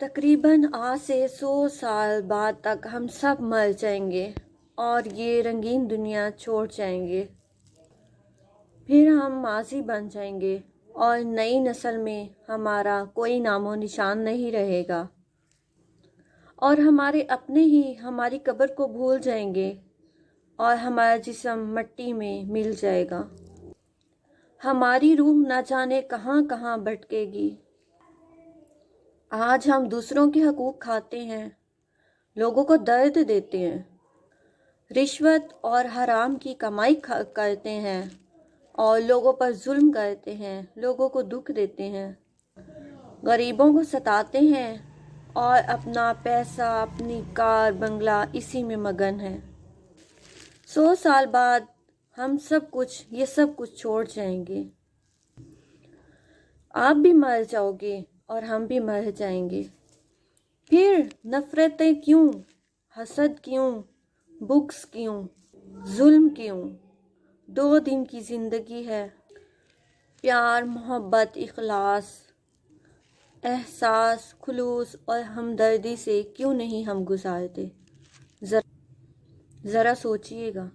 تقریباً آج سے 100 سال بعد تک ہم سب مر جائیں گے اور یہ رنگین دنیا چھوڑ جائیں گے۔ پھر ہم ماضی بن جائیں گے اور نئی نسل میں ہمارا کوئی نام و نشان نہیں رہے گا، اور ہمارے اپنے ہی ہماری قبر کو بھول جائیں گے اور ہمارا جسم مٹی میں مل جائے گا۔ ہماری روح نہ جانے کہاں کہاں بھٹکے گی۔ آج ہم دوسروں کے حقوق کھاتے ہیں، لوگوں کو درد دیتے ہیں، رشوت اور حرام کی کمائی کرتے ہیں اور لوگوں پر ظلم کرتے ہیں، لوگوں کو دکھ دیتے ہیں، غریبوں کو ستاتے ہیں اور اپنا پیسہ، اپنی کار بنگلہ اسی میں مگن ہے۔ 100 سال بعد ہم یہ سب کچھ چھوڑ جائیں گے۔ آپ بھی مر جاؤ گے اور ہم بھی مر جائیں گے۔ پھر نفرتیں کیوں؟ حسد کیوں؟ بغض کیوں؟ ظلم کیوں؟ 2 دن کی زندگی ہے۔ پیار، محبت، اخلاص، احساس، خلوص اور ہمدردی سے کیوں نہیں ہم گزارتے؟ ذرا سوچئے گا۔